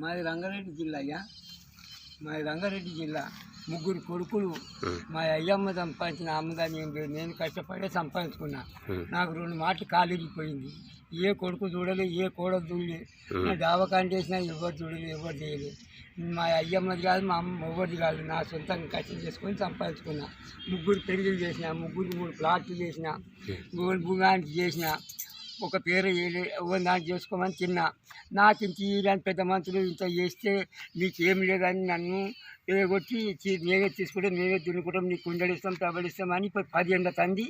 మాది రంగారెడ్డి జిల్లా అయ్యా. మాది రంగారెడ్డి జిల్లా. ముగ్గురు కొడుకులు. మా అయ్యమ్మ సంపాదించిన అమ్మదాన్ని ఏం లేదు, నేను కష్టపడే సంపాదించుకున్నా. నాకు 2 మాటలు కాలిరిగిపోయింది. ఏ కొడుకు చూడలే, ఏ కోడలు చూడలేదు. నా డాబకాంట వేసినా ఎవరు చూడలేదు, ఎవరు చేయలేదు. మా అయ్యమ్మది కాదు, మా అమ్మ ఎవరిది కాదు, నా సొంతంగా కష్టం చేసుకొని సంపాదించుకున్నా. 3 పెళ్ళిళ్ళు చేసిన, 3 ప్లాట్లు చేసిన, భూగానికి చేసిన. ఒక పేరు ఎవరు దాన్ని చేసుకోమని తిన్నా. నాకు ఇంత ఇలాంటి పెద్ద మనుషులు ఇంత చేస్తే నీకేం లేదని నన్ను ఎగొట్టి మేమే తీసుకుంటే మేమే తినుకుంటాం, నీకు కుండలిస్తాం తబలిస్తాం అని 10 ఏళ్ళ తంది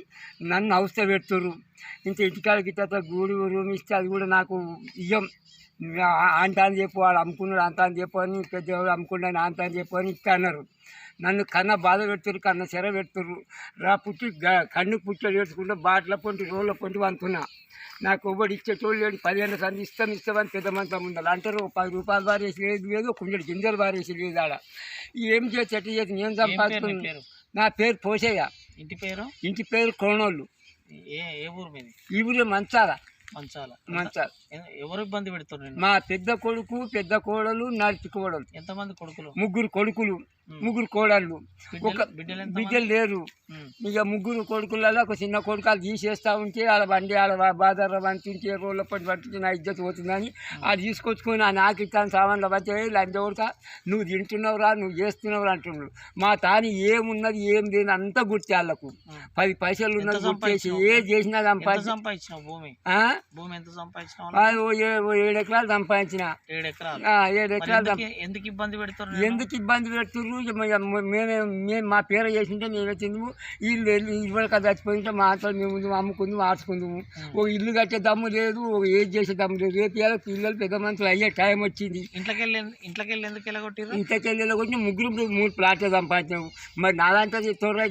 నన్ను అవస్థ పెడుతుర్రు. ఇంత ఇంటికాడకి ఇట్లా గూడు రూమ్ ఇస్తే అది కూడా నాకు ఇయ్యం. అంత అని చెప్పు, వాడు అమ్ముకున్నాడు అంత అని చెప్పు అని, పెద్దవాడు అమ్ముకున్నాడు అంత అని చెప్పు అని ఇట్లా అన్నారు. నన్ను కన్న బాధ పెడుతుర్రు, కన్న చెర పెడుతుర్రు. పుట్టి కన్ను పుట్టి ఏడ్చుకుంటూ బాటల పొంటి రోళ్ళ పొంటి వంతున్నా. నాకు ఒకటి ఇచ్చేటోళ్ళు లేడు. 10 ఏళ్ళ సంది ఇస్తామని పెద్ద మంది ముందలు అంటారు. 10 రూపాయలు బారేసి లేదు, కొంచెం గింజలు బారేసి లేదు. ఆడ ఏం చేసి ఎట్లా చేసి నేను సంపాదించుకున్నాను. నా పేరు పోసేయ. ఇంటి పేరు కోనోళ్ళు. ఈ ఊరే మంచాల. ఎవరు ఇబ్బంది పెడుతున్నారు? మా పెద్ద కొడుకు, పెద్ద కోడలు, నడిపి కోడలు. ఎంతమంది కొడుకులు? 3 కొడుకులు, 3 కోడళ్ళు. ఒక బిడ్డలు లేరు. ఇక 3 కొడుకులలో ఒక చిన్న కొడుకు అది తీసేస్తూ ఉంటే ఆడ బండి ఆడ బాధార పంటుంటే రోడ్ల పట్టి పట్టించి నా ఇజ్జత్ పోతుందని అది తీసుకొచ్చుకొని నాకు ఇస్తాను సామాన్లు వచ్చే లంచ కొడుక నువ్వు తింటున్నావురా, నువ్వు చేస్తున్నావురా అంటున్నాడు. మా తాని ఏమున్నది ఏం లేని అంతా గుర్తి వాళ్ళకు. 10 పైసలు ఉన్నది గుర్తేసి ఏ చేసినా సంపాదించిన భూమి 7 ఎకరాలు సంపాదించిన. 7 ఎకరాలు ఎందుకు ఇబ్బంది పెడుతుర్రు? మేము మా పేరు చేసింటే మేమే తిందుము. వీళ్ళు ఇవ్వక చచ్చిపోయింటే మా అంతా మేము అమ్ముకుందాము, మార్చుకుందాము. ఒక ఇల్లు కట్టే దమ్ము లేదు, ఒక ఏది చేసే దమ్ము లేదు. రేపు ఇలా పిల్లలు పెద్ద మనుషులు అయ్యే టైం వచ్చింది. ఇంట్లోకెళ్ళి ఎందుకు వెళ్ళగొట్టారు? ఇంట్లోకెళ్ళి వెళ్ళగొట్టి 3 ప్లాట్లు సంపాదించాము. మరి నాదంటే తొర్ర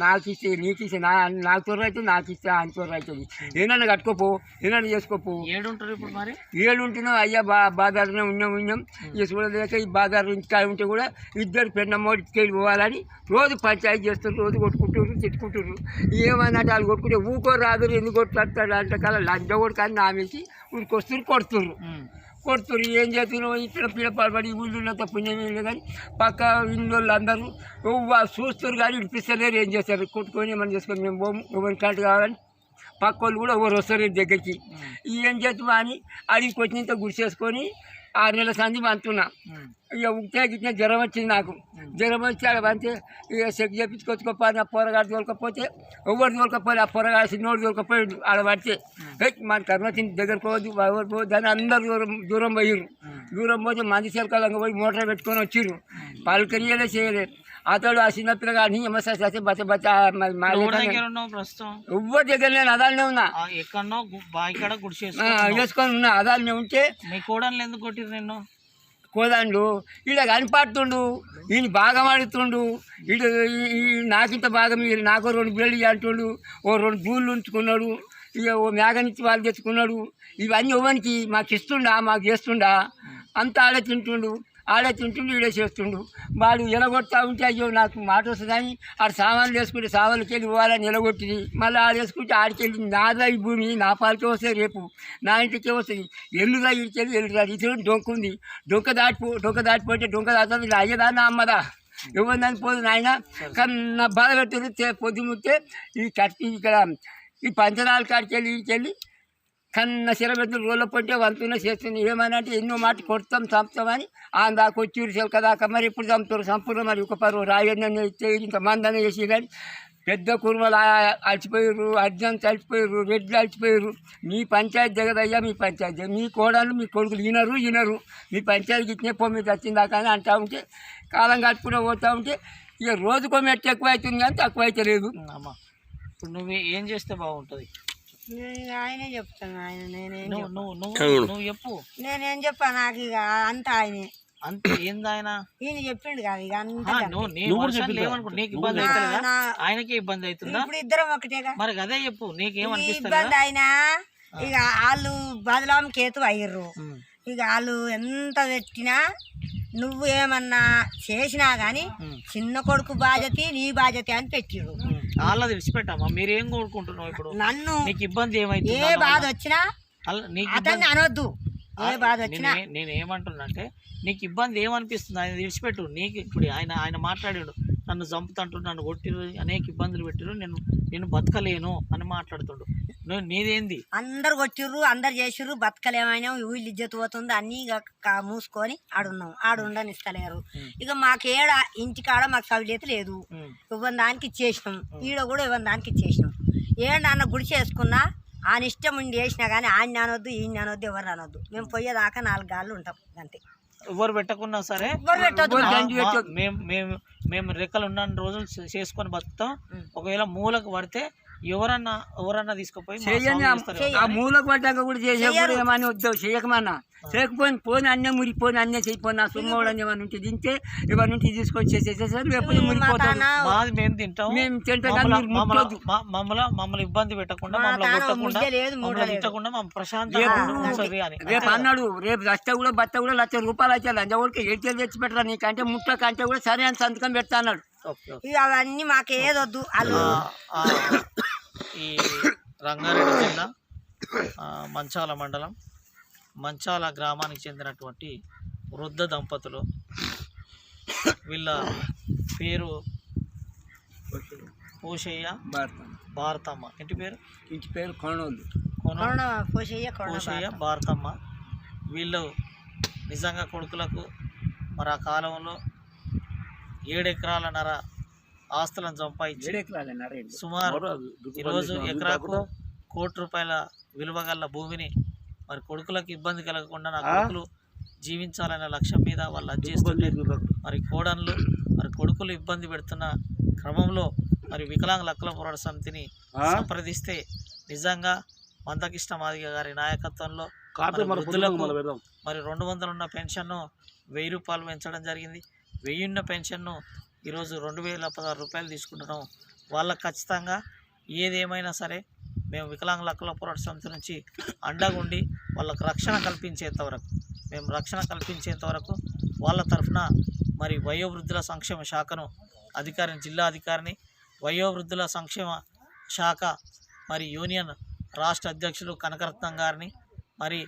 నాకు ఇస్తే నీకు ఇస్తే నాకు తొర్ర అయితే నాకు ఇస్తే ఆయన తొర్ర అవుతుంది. ఏమన్నా కట్టుకోపో, ఏమన్నా చేసుకోపో. 7 ఉంటారు ఇప్పుడు. మరి 7 ఉంటున్నాం అయ్యా. బాధారునే ఉన్నాం. ఇక చూడలేక ఈ బాధారు ఇంటికాయ ఉంటే కూడా 2 పెన్నమ్మో ఇటుకెళ్ళి పోవాలని రోజు పంచాయతీ చేస్తారు, రోజు కొట్టుకుంటారు, తిట్టుకుంటారు. ఏమన్నట్టు వాళ్ళు కొట్టుకుంటే ఊకో రాదు, ఎందుకు కొట్టుకుంటాడు అంటే కల లంచ కూడా కానీ నామేసి ఊరికొస్తారు, కొడుతురు. ఏం చేస్తున్నావు? ఇక్కడ పీడపడి ఊళ్ళో ఉన్నంత పుణ్యం లేదు కానీ పక్క ఇళ్ళు అందరూ చూస్తారు కానీ ఇడిపిస్తలేరు. ఏం చేస్తారు? కొట్టుకొని ఏమన్నా చేసుకొని మేము పోము, ఎవరికి కరెంట్ కావాలని పక్క వాళ్ళు కూడా ఎవరు వస్తారు దగ్గరికి. ఏం చేస్తామా అని అడిగికి వచ్చినంత గుడిసేసుకొని 6 నెలల సంది అంటున్నా. ఇక ఉంటే గిట్టిన జ్వరం వచ్చింది నాకు. జ్వరం వచ్చి ఆడ పంతే ఇక చెక్ చేయించుకొచ్చుకోపోయి ఆ పొరగాడు తోలుకపోతే ఎవరు తోలుకపోయి ఆ పొరగాడు చిన్నోడు తోలుకపోయాడు. ఆడ పడితే మన కర్మతిని దగ్గరకు పోవద్దు, ఎవరు పోవద్దు అని అందరు దూరం పోయారు. దూరం పోతే మంది చిలకలంగా పోయి మోటార్ పెట్టుకొని వచ్చిర్రు. పలకరియలే చేయలేదు. అతడు ఆ చిన్న పిల్లగాడిని ఎమ్మసే బచ్చ ఎవ్వరి దగ్గర నేను అదాలనే ఉన్నా, వేసుకొని ఉన్నా. అదాలనే ఉంటే ఎందుకు కొట్టిరు నిన్ను? కోదాండు ఈడ కనిపడుతుండు, ఈయన బాగా ఆడుతుండు. ఈడు నాకింత బాగా మీరు నాకు 2 బిళ్ళలు అంటుండు, ఓ 2 దూళ్ళు ఉంచుకున్నాడు. ఇక ఓ మేఘనిచ్చి వాళ్ళు తెచ్చుకున్నాడు. ఇవన్నీ ఇవ్వనికి మాకు ఇస్తుండా, మాకు చేస్తుండా? అంతా ఆడే తింటుండు, ఈడే చేస్తుండు. వాడు ఎలగొడతా ఉంటే అయ్యో నాకు మాట వస్తుంది కానీ ఆడు సామాన్లు వేసుకుంటే సామాన్లకి వెళ్ళి పోవాలని ఎలగొట్టింది. మళ్ళీ ఆడేసుకుంటే ఆడికెళ్ళి నాదా ఈ భూమి నా పాలకే వస్తుంది, రేపు నా ఇంటికే వస్తుంది. ఎల్లుదా ఇడికెళ్ళి ఎల్లుదా ఇటు డొంక ఉంది. డొంక దాటిపోతే డొంక దాటుతుంది. ఇలా అయ్యదా నా అమ్మదా ఎవరు దాన్ని పోదు నాయన. కానీ నా బాధ పెడుతుంది. పొద్దుముట్టే ఈ కట్టి ఇక్కడ ఈ పంచనాల కాడికి వెళ్ళి కన్న సిరబెద్దులు రోళ్ళ పొంటే వంతున్న చేస్తుంది. ఏమని అంటే ఎన్నో మాట కొడతాం చంపుతామని దాకా వచ్చి చిలక దాకా మరి ఎప్పుడు చంపుతారు? సంపూర్ణ మరి ఒక పరు రాయన్న ఇస్తే ఇంతమంది చేసి కానీ పెద్ద కుర్మలు అలసిపోయారు, అర్జెంట్ అలసిపోయారు, రెడ్లు అలసిపోయారు. మీ పంచాయతీ జగదయ్యా, మీ పంచాయతీ, మీ కోడలు మీ కొడుకులు వినరు. మీ పంచాయతీకి ఇచ్చినే పొమ్మిది వచ్చిందాకా అని అంటూ ఉంటే కాలం కట్టుకుని పోతూ ఉంటే ఇక రోజుకో మెట్టు ఎక్కువ అవుతుంది కానీ తక్కువ అయితే లేదు. ఇప్పుడు నువ్వు ఏం చేస్తే బాగుంటుంది? ఆయనే చెప్తాను. ఆయన నువ్వు చెప్పు. నేనేం చెప్పా? నాకు ఇక అంతా ఆయనే. అంత ఏంది ఆయన? ఈయన చెప్పిండు కదా ఇక అంతా. నీకు ఇబ్బంది అవుతుందా? ఆయనకే ఇబ్బంది అవుతుందా? ఇప్పుడు ఇద్దరం ఒకటేగా. మరి అదే చెప్పు, నీకేమనిపిస్తుంది? ఇబ్బంది అయినా ఇక వాళ్ళు బదలాం కేతు అయ్యర్రు. ఇక వాళ్ళు ఎంత పెట్టినా నువ్వు ఏమన్నా చేసినా గాని చిన్న కొడుకు బాధ్యత నీ బాధ్యత అని పెట్టిర్రు. అలా తెలిసిపెట్టామా? మీరేం కోరుకుంటున్నావు ఇప్పుడు? నన్ను నీకు ఇబ్బంది ఏమైంది? ఏ బాధ వచ్చినా అతన్ని అనొద్దు, ఏ బాధ వచ్చినా నేను ఏమంటున్నా అంటే నీకు ఇబ్బంది ఏమనిపిస్తుంది ఆయన విడిచిపెట్టు. నీకు ఇప్పుడు ఆయన మాట్లాడాడు, నన్ను చంపుతుంటారు, నన్ను కొట్టిరు, అనేక ఇబ్బందులు పెట్టిరు, నేను బతకలేను అని మాట్లాడుతుండు. నీదేంది? అందరు కొట్టిర్రు, అందరు చేసిర్రు, బతకలేమైనా వీళ్ళు ఇజ్జత్ పోతుంది అన్నీ మూసుకొని ఆడున్నాం. ఆడు ఉండనిస్తలేరు. ఇక మాకేడ ఇంటికాడ మాకు సౌలియత లేదు. ఇవ్వని దానికి ఇచ్చేసినాం, ఈడ కూడా ఇవ్వని దానికి ఇచ్చేసినాం. ఏడన్న గుడి చేసుకున్నా ఆయన ఇష్టం ఉండి వేసినా కానీ ఆయన అనొద్దు, ఈయన అనొద్దు, ఎవరు అనొద్దు. మేము పోయేదాకా 4 గాళ్ళు ఉంటాం అంతే. ఎవరు పెట్టకున్నా సరే మేము రెక్కలు ఉన్న రోజులు చేసుకొని బతుకుతాం. ఒకవేళ మూలకు పడితే ఎవరన్నా తీసుకుపోయి ఆ మూలకు పడ్డాక కూడా చేసేప్పుడు ఏమని వద్దావు చేయకమన్నా చేయకపోయిన పోని అన్నే మురిపోని అన్నే చేయిపోయినా సుమ్మోడు అని ఏమన్నా ఉంటే తింటే ఏమన్నా ఉంటే తీసుకొని చేసేసేసరి ఎప్పుడు మురిపోతాం. మేము తింటాం. మేము తింటే మమ్మల్ని ఇబ్బంది పెట్టకుండా, మమ్మల్ని తిట్టకుండా రేపు అన్నాడు, రేపు బత్త కూడా ₹1,00,000 అయితే లంజవాడికి 7 చేలు తెచ్చి పెట్టరా నీకంటే ముట్ట కంటే కూడా సరే అని సంతకం పెడతా అన్నాడు. అవన్నీ మాకేదొద్దు. ఈ రంగారెడ్డి జిల్లా మంచాల మండలం మంచాల గ్రామానికి చెందినటువంటి వృద్ధ దంపతులు, వీళ్ళ పేరు పోషయ్య భారతమ్మ. ఇంటి పేరు పోషయ్య భారతమ్మ. వీళ్ళు నిజంగా కొడుకులకు మరి ఆ కాలంలో 7 ఎకరాలన్నర ఆస్తులను సంపాదించి సుమారు ఈరోజు ఎకరాకు ₹1,00,00,000 విలువ గల భూమిని మరి కొడుకులకు ఇబ్బంది కలగకుండా నా కొడుకులు జీవించాలనే లక్ష్యం మీద వాళ్ళు చేస్తుంటే మరి కోడన్లు మరి కొడుకులు ఇబ్బంది పెడుతున్న క్రమంలో మరి వికలాంగుల హక్కుల పోరాట సమితిని సంప్రదిస్తే నిజంగా మందకృష్ణ మాదిగ గారి నాయకత్వంలో మరి 200 ఉన్న పెన్షన్ను ₹1,000 పెంచడం జరిగింది. 1000 ఉన్న పెన్షన్ను ఈరోజు ₹2,016 తీసుకుంటున్నాం. వాళ్ళకు ఖచ్చితంగా ఏదేమైనా సరే మేము వికలాంగుల హక్కుల పోరాట సమితి నుంచి అండగుండి వాళ్ళకు రక్షణ కల్పించేంత వరకు వాళ్ళ తరఫున మరి వయోవృద్ధుల సంక్షేమ శాఖను జిల్లా అధికారిని, వయోవృద్ధుల సంక్షేమ శాఖ మరి యూనియన్ రాష్ట్ర అధ్యక్షులు కనకరత్నం గారిని, మరి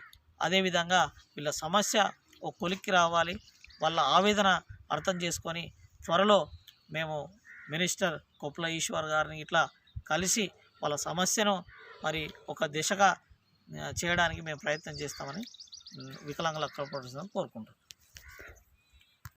అదేవిధంగా వీళ్ళ సమస్య ఒక కొలిక్కి రావాలి, వాళ్ళ ఆవేదన అర్థం చేసుకొని త్వరలో మేము మినిస్టర్ కొప్పుల ఈశ్వర్ గారిని ఇట్లా కలిసి వాళ్ళ సమస్యను మరి ఒక దిశగా చేయడానికి మేము ప్రయత్నం చేస్తామని వికలాంగుల హక్కుల పోరాట సమితి కోరుకుంటాం.